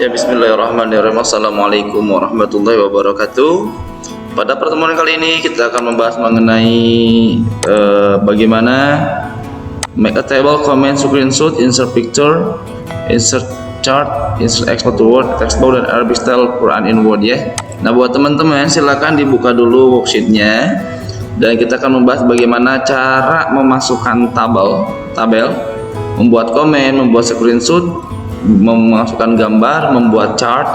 Ya, bismillahirrahmanirrahim. Assalamualaikum warahmatullahi wabarakatuh. Pada pertemuan kali ini kita akan membahas mengenai bagaimana make a table, comment, screenshot, insert picture, insert chart, insert export to Word, textbook, dan Arabic style Quran in Word ya. Nah, buat teman-teman silakan dibuka dulu worksheetnya dan kita akan membahas bagaimana cara memasukkan tabel, membuat komen, membuat screenshot, memasukkan gambar, membuat chart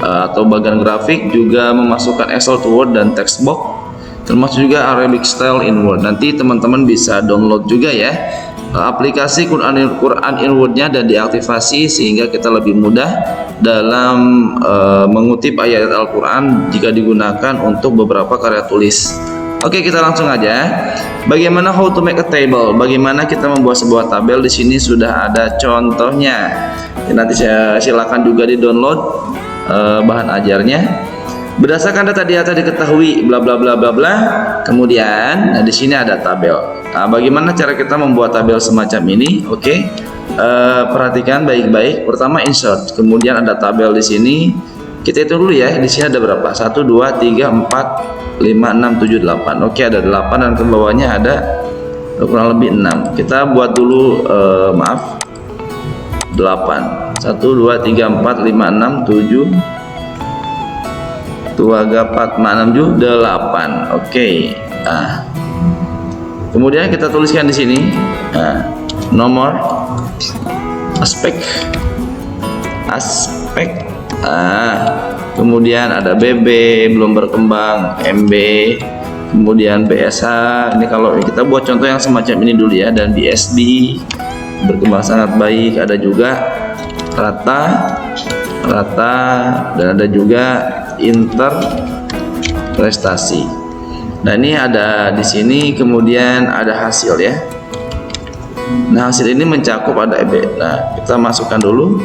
atau bagian grafik, juga memasukkan Excel to Word dan text box, termasuk juga Arabic style in Word. Nanti teman-teman bisa download juga ya aplikasi Quran in Word-nya dan diaktifasi sehingga kita lebih mudah dalam mengutip ayat Al-Quran jika digunakan untuk beberapa karya tulis. Oke, kita langsung aja. Bagaimana how to make a table? Bagaimana kita membuat sebuah tabel? Di sini sudah ada contohnya. Nanti saya silakan juga di-download bahan ajarnya. Berdasarkan data di atas diketahui bla bla bla bla bla. Kemudian di sini ada tabel. Nah, bagaimana cara kita membuat tabel semacam ini? Oke. Perhatikan baik-baik. Pertama insert. Kemudian ada tabel di sini. Kita hitung dulu ya. Di sini ada berapa? 1 2 3 4 5, 6, 7, 8. Oke, ada 8 dan ke bawahnya ada kurang lebih 6. Kita buat dulu 8. 1 2 3 4 5 6 7 2 3 4 5 6 7 8. Oke. Nah, kemudian kita tuliskan di sini nomor aspek. Kemudian ada BB belum berkembang, MB, kemudian BSH. Ini kalau kita buat contoh yang semacam ini dulu ya, dan BSD berkembang sangat baik. Ada juga rata, dan ada juga interprestasi. Nah, ini ada di sini, kemudian ada hasil ya. Nah, hasil ini mencakup ada EB. Nah, kita masukkan dulu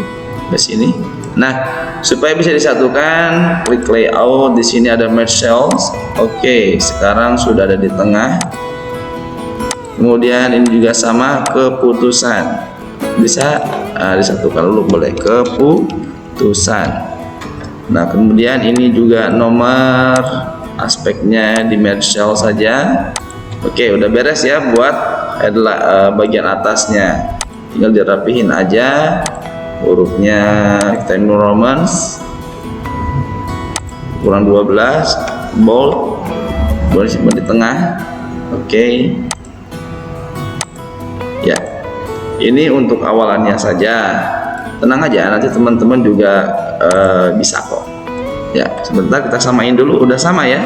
ke sini. Nah, supaya bisa disatukan, klik layout. Di sini ada merge cells. Oke, sekarang sudah ada di tengah. Kemudian ini juga sama, keputusan. Bisa disatukan dulu, boleh, keputusan. Nah, kemudian ini juga nomor aspeknya di merge cell saja. Oke, udah beres ya buat bagian atasnya. Tinggal dirapihin aja. Hurufnya Times New Romans kurang 12, bold, boleh simpan di tengah. Oke. Ya, ini untuk awalannya saja. Tenang aja, nanti teman-teman juga bisa kok. Ya, sebentar kita samain dulu. Udah sama ya,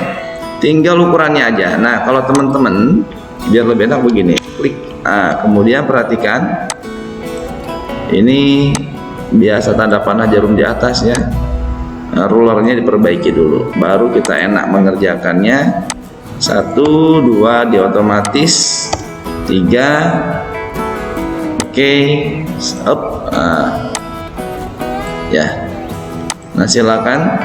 tinggal ukurannya aja. Nah, kalau teman-teman biar lebih enak begini, klik. Kemudian perhatikan ini biasa tanda panah jarum di atas ya. Nah, rulernya diperbaiki dulu, baru kita enak mengerjakannya. 1 2 di otomatis, 3. Oke, stop. Ya. Nah, silakan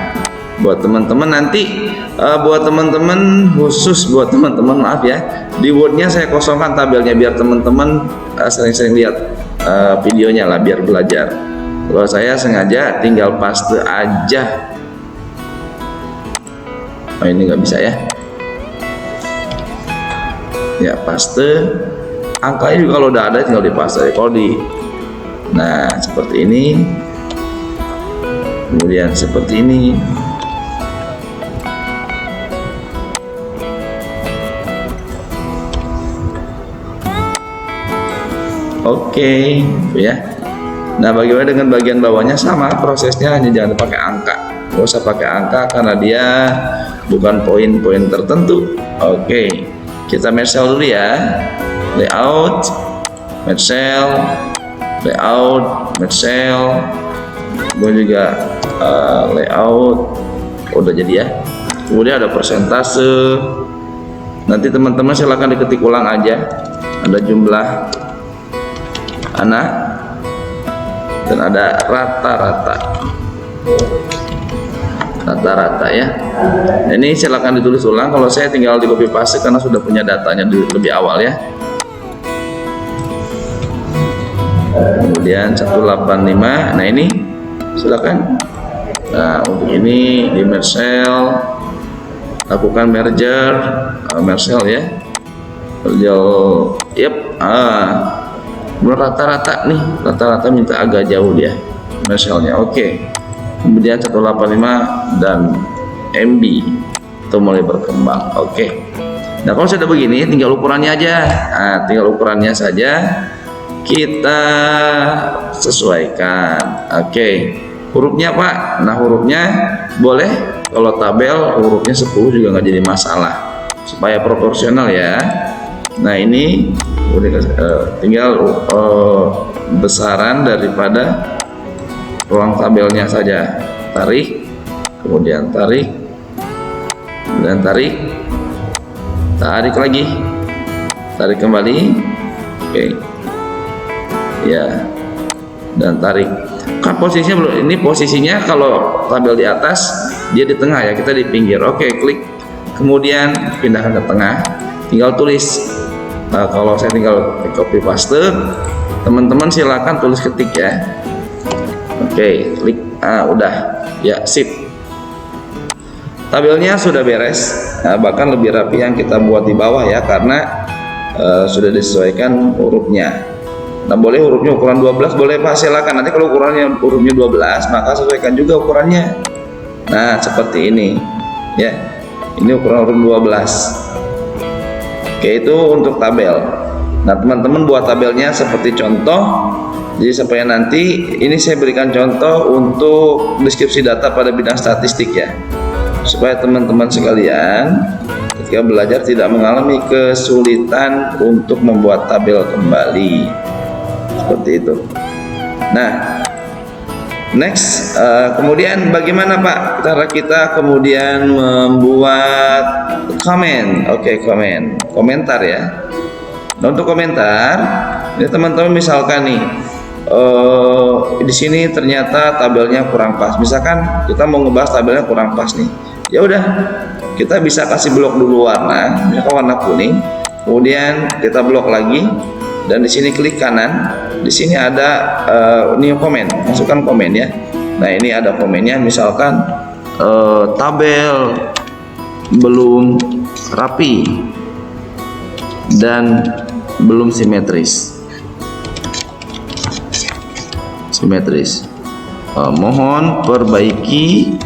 buat teman-teman nanti buat teman-teman, khusus buat teman-teman, maaf ya, di Word-nya saya kosongkan tabelnya biar teman-teman sering-sering lihat videonya lah, biar belajar. Kalau saya sengaja tinggal paste aja. Oh, ini nggak bisa ya. Ya, paste. Angkanya juga kalau udah ada tinggal dipaste. Kalau nah, seperti ini. Kemudian seperti ini. Oke, ya. Nah, bagaimana dengan bagian bawahnya? Sama prosesnya, hanya jangan pakai angka. Nggak usah pakai angka karena dia bukan poin-poin tertentu. Oke, kita merge cell dulu ya. Layout, merge cell, layout, merge cell. Kemudian juga layout. Udah jadi ya. Kemudian ada persentase. Nanti teman-teman silahkan diketik ulang aja. Ada jumlah anak dan ada rata-rata ya. Ini silakan ditulis ulang. Kalau saya tinggal di copy paste karena sudah punya datanya lebih awal ya. Kemudian 185. Nah, ini silakan. Nah, untuk ini di Mercell lakukan merger, Mercell ya, yep. Rata-rata nih, rata-rata minta agak jauh dia Mercellnya. Oke. Kemudian 185 dan MB itu mulai berkembang. Oke. Nah, kalau sudah begini, tinggal ukurannya aja. Nah, tinggal ukurannya saja kita sesuaikan. Oke. Hurufnya Pak, nah hurufnya boleh kalau tabel hurufnya 10 juga nggak jadi masalah, supaya proporsional ya. Nah ini tinggal besaran daripada ruang tabelnya saja. Tarik, kemudian tarik, kemudian tarik, tarik lagi, tarik kembali, oke ya, dan tarik. Kan posisinya belum, ini posisinya kalau tabel di atas dia di tengah ya, kita di pinggir. Oke, klik, kemudian pindahkan ke tengah, tinggal tulis. Nah, kalau saya tinggal copy paste, teman-teman silakan tulis ketik ya. Oke, klik, udah ya, sip. Tabelnya sudah beres. Nah, bahkan lebih rapi yang kita buat di bawah ya, karena sudah disesuaikan hurufnya. Nah, boleh hurufnya ukuran 12, boleh Pak, silakan. Nanti kalau ukurannya hurufnya 12, maka sesuaikan juga ukurannya. Nah, seperti ini. Ya. Ini ukuran huruf 12. Oke, itu untuk tabel. Nah, teman-teman buat tabelnya seperti contoh. Jadi supaya nanti ini saya berikan contoh untuk deskripsi data pada bidang statistik ya. Supaya teman-teman sekalian ketika belajar tidak mengalami kesulitan untuk membuat tabel kembali. Seperti itu. Nah, next, kemudian bagaimana Pak cara kita kemudian membuat komen? Oke, komentar ya. Nah, untuk komentar, ini teman-teman misalkan nih, di sini ternyata tabelnya kurang pas. Misalkan kita mau ngebahas tabelnya kurang pas nih, ya udah, kita bisa kasih blok dulu warna, misalkan warna kuning, kemudian kita blok lagi. Dan di sini klik kanan, di sini ada new comment, masukkan komen ya. Nah ini ada komennya, misalkan tabel belum rapi dan belum simetris. Mohon perbaiki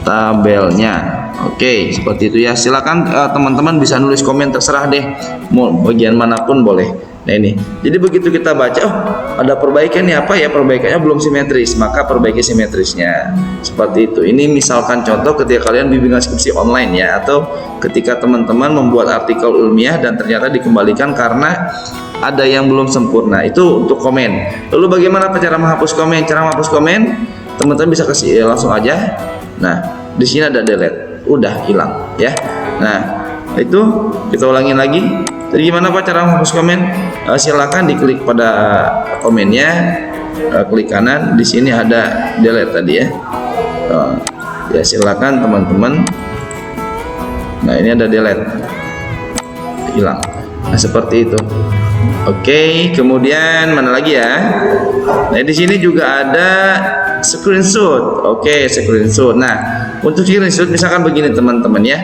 tabelnya. Oke, seperti itu ya. Silakan teman-teman bisa nulis komen, terserah deh, mau bagian manapun boleh. Nah ini, jadi begitu kita baca, oh ada perbaikan nih, apa ya perbaikannya belum simetris, maka perbaiki simetrisnya. Seperti itu. Ini misalkan contoh ketika kalian bimbingan skripsi online ya, atau ketika teman-teman membuat artikel ilmiah dan ternyata dikembalikan karena ada yang belum sempurna. Itu untuk komen. Lalu bagaimana cara menghapus komen? Cara menghapus komen, teman-teman bisa kasih langsung aja. Nah, di sini ada delete. Udah hilang ya. Nah itu kita ulangin lagi. Jadi gimana Pak cara menghapus komen? Silakan diklik pada komennya, klik kanan, di sini ada delete tadi ya. Ya silakan teman-teman. Nah ini ada delete, hilang. Nah seperti itu. Oke, kemudian mana lagi ya? Nah di sini juga ada screenshot. Oke, screenshot. Nah untuk screenshot misalkan begini teman-teman ya.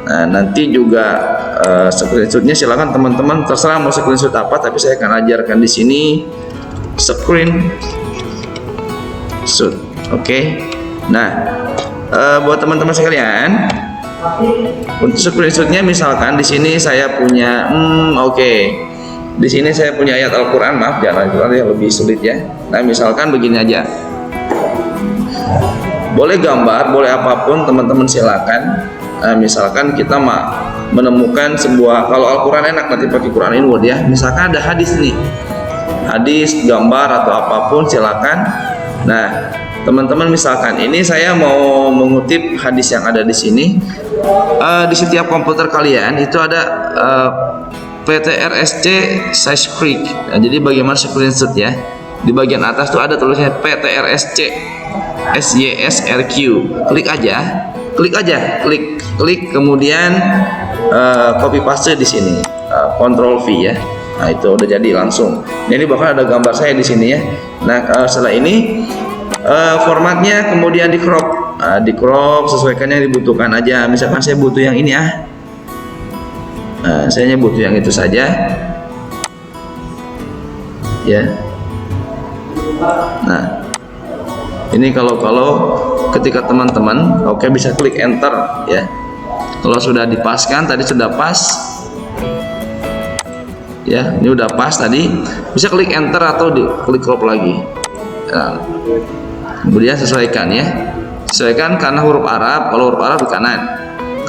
Nah nanti juga screenshotnya silakan teman-teman, terserah mau screenshot apa, tapi saya akan ajarkan di sini screenshot. Oke. Nah buat teman-teman sekalian, untuk screenshotnya misalkan di sini saya punya di sini saya punya ayat Al-Quran, maaf jangan Al-Quran yang lebih sulit ya. Nah misalkan begini aja, boleh gambar, boleh apapun teman-teman silakan. Misalkan kita menemukan sebuah, kalau Al-Quran enak nanti pakai Quran Inward ya. Misalkan ada hadis nih, hadis, gambar atau apapun silakan. Nah teman-teman misalkan ini saya mau mengutip hadis yang ada di sini. Di setiap komputer kalian itu ada PTRSC size creek. Nah, jadi bagaimana screenshot ya? Di bagian atas tuh ada tulisnya PTRSC SYSRQ. Klik aja, klik kemudian copy paste di sini, Ctrl V ya. Nah itu udah jadi langsung. Nah, ini bahkan ada gambar saya di sini ya. Nah setelah ini Formatnya kemudian di crop. Di crop sesuaikan yang dibutuhkan aja. Misalkan saya butuh yang ini saya butuh yang itu saja ya. Nah, ini kalau ketika teman-teman bisa klik enter ya. Kalau sudah dipaskan, tadi sudah pas ya, ini udah pas tadi, bisa klik enter atau klik crop lagi. Nah, kemudian sesuaikan ya, sesuaikan karena huruf Arab. Kalau huruf Arab di kanan,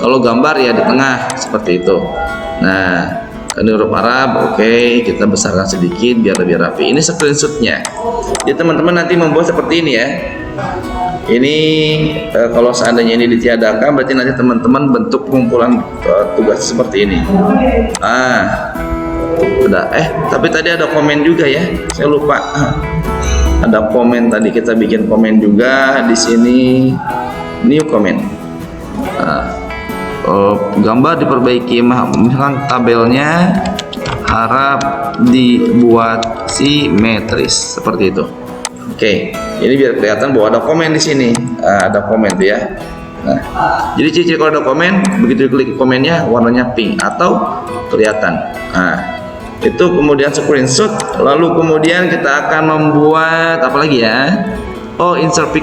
kalau gambar ya di tengah seperti itu. Nah, ini huruf Arab, kita besarkan sedikit biar lebih rapi. Ini screenshotnya. Jadi teman-teman nanti membuat seperti ini ya. Ini kalau seandainya ini ditiadakan, berarti nanti teman-teman bentuk pengumpulan tugas seperti ini. Udah. Tapi tadi ada komen juga ya, saya lupa. Ada komen tadi, kita bikin komen juga di sini. New comment. Gambar diperbaiki, misalkan tabelnya harap dibuat simetris seperti itu. Ini biar kelihatan bahwa ada komen di sini. Ada komen tuh ya. Nah, jadi ciri kalau ada komen, begitu klik komennya warnanya pink atau kelihatan. Nah, itu kemudian screenshot. Lalu kemudian kita akan membuat apa lagi ya? Insert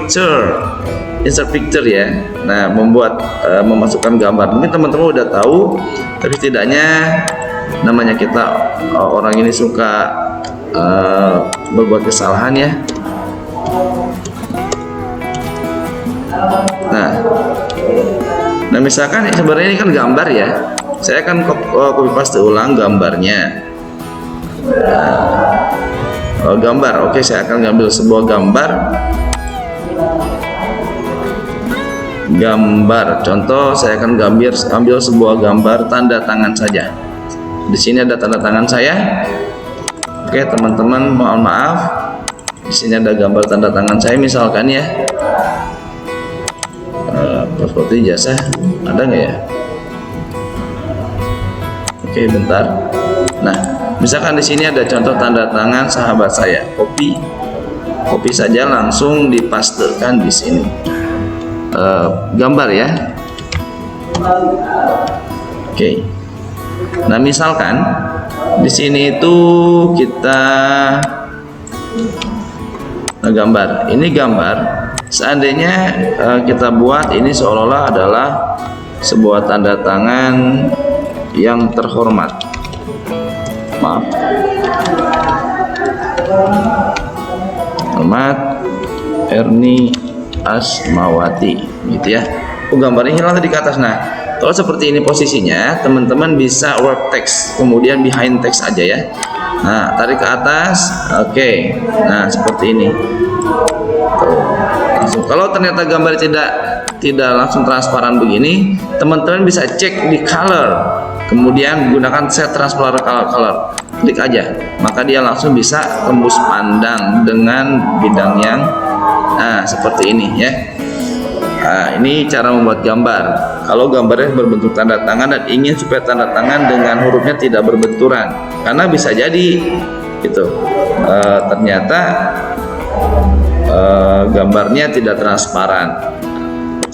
picture ya. Nah, memasukkan gambar. Mungkin teman-teman udah tahu, tapi setidaknya namanya kita orang ini suka berbuat kesalahan ya. Nah misalkan sebenarnya ini kan gambar ya, saya akan copy paste ulang gambarnya. Gambar, saya akan ngambil sebuah gambar. Contoh, saya akan ambil sebuah gambar tanda tangan saja. Di sini ada tanda tangan saya. Teman-teman, mohon maaf. Di sini ada gambar tanda tangan saya misalkan ya. Foto ijazah ada nggak ya? Bentar. Nah, misalkan di sini ada contoh tanda tangan sahabat saya. Copy saja, langsung dipastekan di sini. Gambar ya. Nah, misalkan di sini itu kita gambar. Ini gambar. Seandainya kita buat ini seolah-olah adalah sebuah tanda tangan yang terhormat. Maaf. Hormat Erni Asmawati, gitu ya. Gambarnya hilang tadi ke atas. Nah, kalau seperti ini posisinya, teman-teman bisa word text, kemudian behind text aja ya. Nah, tarik ke atas. Nah, seperti ini. Langsung. Kalau ternyata gambar tidak langsung transparan begini, teman-teman bisa cek di color, kemudian gunakan set transparan color. Klik aja, maka dia langsung bisa tembus pandang dengan bidang yang seperti ini ya. Nah, ini cara membuat gambar. Kalau gambarnya berbentuk tanda tangan dan ingin supaya tanda tangan dengan hurufnya tidak berbenturan, karena bisa jadi gitu ternyata gambarnya tidak transparan.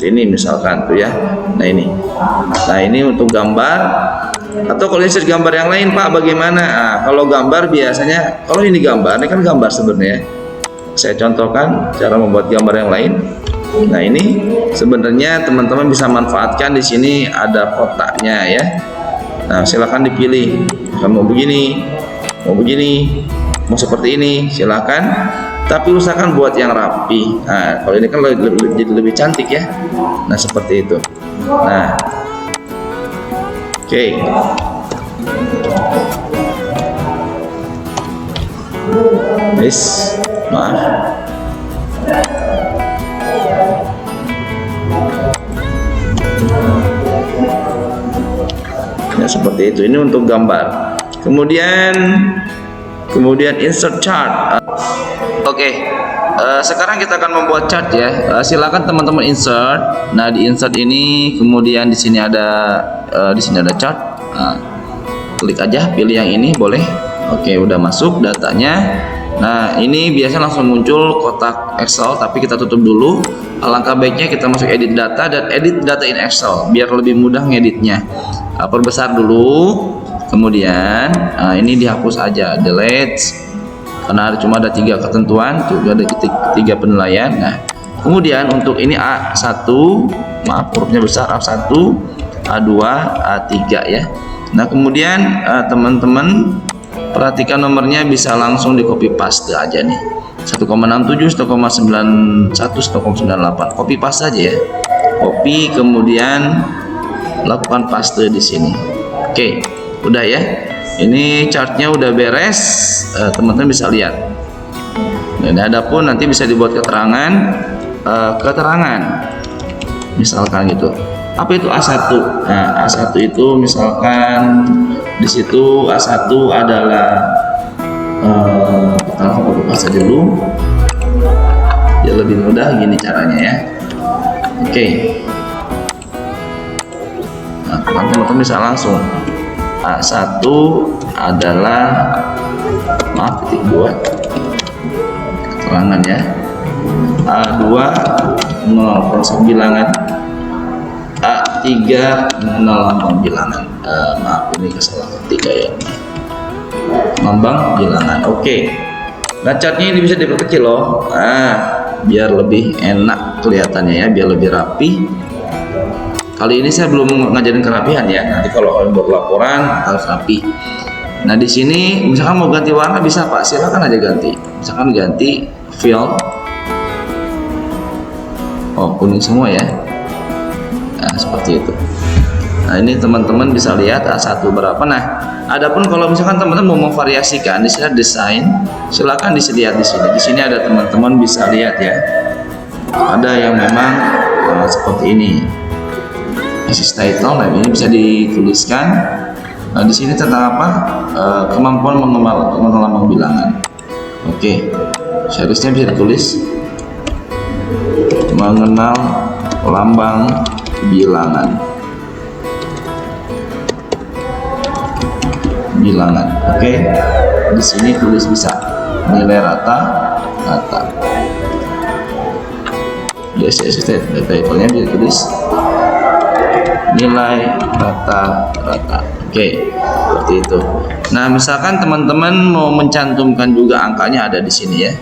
Ini misalkan tuh ya. Nah ini untuk gambar. Atau kalau insert gambar yang lain, Pak, bagaimana? Kalau gambar biasanya, kalau ini kan gambar sebenarnya. Saya contohkan cara membuat gambar yang lain. Nah, ini sebenarnya teman-teman bisa manfaatkan di sini ada kotaknya ya. Nah, silakan dipilih. Mau begini, mau seperti ini, silakan. Tapi usahakan buat yang rapi. Nah, kalau ini kan jadi lebih cantik ya. Nah, seperti itu. Nah, maaf. Ya, seperti itu. Ini untuk gambar. Kemudian insert chart. Sekarang kita akan membuat chart ya. Silakan teman-teman insert. Nah, di insert ini kemudian di sini ada chart. Klik aja, pilih yang ini boleh. Udah masuk datanya. Nah, ini biasanya langsung muncul kotak Excel, tapi kita tutup dulu. Alangkah baiknya kita masuk edit data dan edit data in Excel biar lebih mudah ngeditnya. Perbesar dulu, kemudian ini dihapus aja, delete, karena cuma ada 3 ketentuan, juga ada 3 penilaian. Nah, kemudian untuk ini A1, maaf hurufnya besar, A1, A2, A3 ya. Nah, kemudian teman-teman perhatikan nomornya, bisa langsung di copy paste aja nih. 1,67, 1,91, 1,98. Copy paste aja ya. Copy, kemudian lakukan paste di sini. Oke, udah ya. Ini chartnya udah beres, teman-teman bisa lihat. Dan adapun nanti bisa dibuat keterangan, misalkan gitu. Apa itu A1? Nah, A1 itu misalkan di situ A1 adalah kita langsung copy paste dulu. Ya lebih mudah gini caranya ya. Oke. Nah, teman-teman bisa langsung A1 adalah, maaf, titik 2 keterangan ya. A2 0 konsep bilangan, A3 0 lambang bilangan. Maaf, ini kesalahan ketika ya, lambang bilangan. Oke. Nah, chartnya ini bisa diperkecil loh, biar lebih enak kelihatannya ya, biar lebih rapi. Kali ini saya belum ngajarin kerapihan ya, nanti kalau buat laporan harus rapi. Nah, di sini misalkan mau ganti warna bisa Pak, silakan aja ganti. Misalkan ganti fill, kuning semua ya. Nah, seperti itu. Nah, ini teman-teman bisa lihat A1 berapa. Nah, adapun kalau misalkan teman-teman mau memvariasikan, di sini ada desain, silakan dilihat di sini. Di sini ada teman-teman bisa lihat ya. Ada yang memang seperti ini. Basis title, nah ini bisa dituliskan. Nah, di sini tentang apa? Kemampuan mengenal lambang bilangan. Oke, seriesnya bisa ditulis mengenal lambang bilangan. Oke, di sini tulis bisa nilai rata. Yes, title-nya bisa tulis nilai rata. Oke, seperti itu. Nah, misalkan teman-teman mau mencantumkan juga angkanya, ada di sini ya.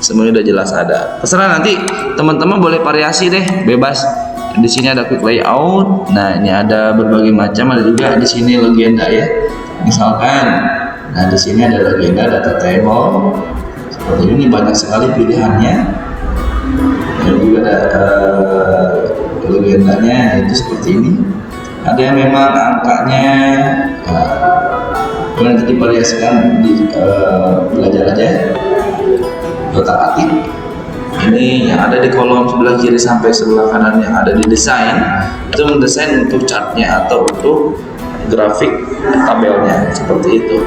Semuanya udah jelas ada. Terserah, nanti teman-teman boleh variasi deh, bebas. Di sini ada quick layout. Nah, ini ada berbagai macam, ada juga di sini legenda ya. Misalkan, nah di sini ada legenda, data table. Seperti ini banyak sekali pilihannya. Dan juga ada legendanya itu seperti ini. Ada yang memang angkanya nanti divariasikan, belajar aja otak-atik. Ini yang ada di kolom sebelah kiri sampai sebelah kanan yang ada di desain, itu mendesain untuk chartnya atau untuk grafik tabelnya seperti itu.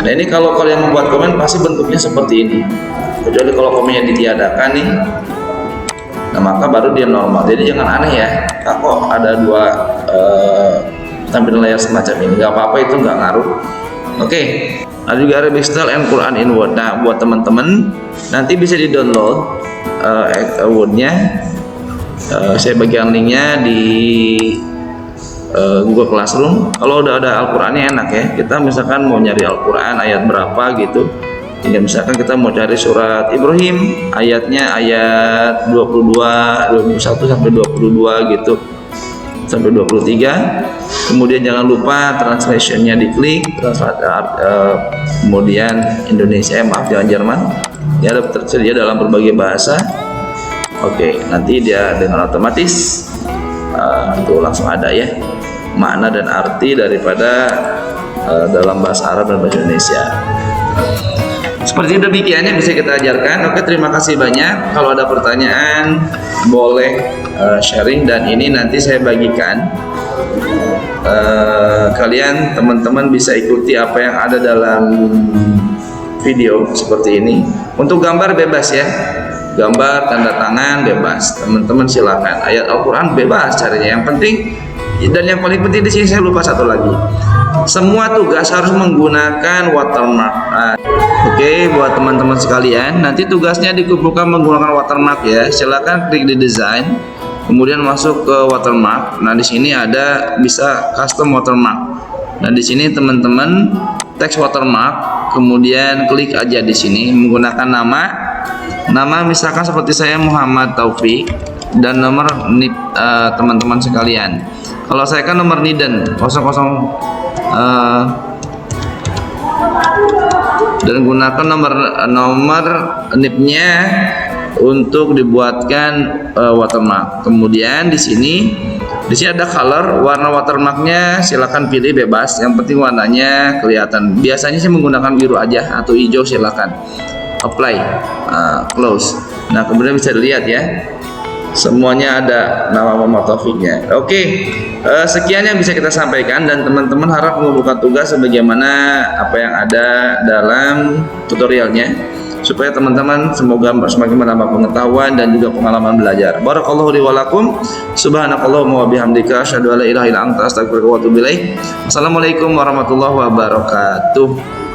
Nah, ini kalau kalian membuat komen pasti bentuknya seperti ini, kecuali kalau komennya ditiadakan nih. Nah, maka baru dia normal. Jadi jangan aneh ya, kok ada 2 tampilan layar semacam ini. Nggak apa-apa, itu nggak ngaruh. Oke. Nah, juga ada Excel and Quran in Word. Nah, buat teman-teman nanti bisa di-download Word-nya. Saya bagikan linknya di Google Classroom. Kalau udah ada Al-Qurannya enak ya. Kita misalkan mau nyari Al-Quran ayat berapa gitu. Tinggal misalkan kita mau cari surat Ibrahim, ayatnya ayat 21 sampai 22 gitu, sampai 23. Kemudian jangan lupa translationnya diklik, kemudian Indonesia, jangan Jerman. Ya, ada tersedia dalam berbagai bahasa. Oke, nanti dia dengan otomatis itu langsung ada ya makna dan arti daripada dalam bahasa Arab dan bahasa Indonesia. Seperti demikiannya bisa kita ajarkan. Oke, terima kasih banyak. Kalau ada pertanyaan boleh sharing, dan ini nanti saya bagikan. Kalian teman-teman bisa ikuti apa yang ada dalam video seperti ini. Untuk gambar bebas ya, gambar tanda tangan bebas, teman-teman silakan. Ayat Al-Quran bebas carinya. Yang penting, dan yang paling penting di sini saya lupa satu lagi, semua tugas harus menggunakan watermark. Oke, buat teman-teman sekalian, nanti tugasnya dikumpulkan menggunakan watermark ya. Silakan klik di desain, kemudian masuk ke watermark. Nah, di sini ada bisa custom watermark. Nah, di sini teman-teman teks watermark, kemudian klik aja di sini menggunakan nama misalkan seperti saya Muhammad Taufik, dan nomor NIP teman-teman sekalian. Kalau saya kan nomor NIDEN 00 dan gunakan nomor NIP-nya untuk dibuatkan watermark. Kemudian di sini ada color, warna watermarknya silakan pilih bebas, yang penting warnanya kelihatan. Biasanya sih menggunakan biru aja atau hijau, silakan apply, close. Nah, kemudian bisa dilihat ya, semuanya ada nama Muhammad Taufiknya. Oke, sekian yang bisa kita sampaikan, dan teman-teman harap mengumpulkan tugas sebagaimana apa yang ada dalam tutorialnya, supaya teman-teman semoga semakin menambah pengetahuan dan juga pengalaman belajar. Barakallahu li wa lakum. Subhanakallahumma wa bihamdika asyhadu an la ilaha illa anta astaghfiruka wa atubu ilaik. Assalamualaikum warahmatullahi wabarakatuh.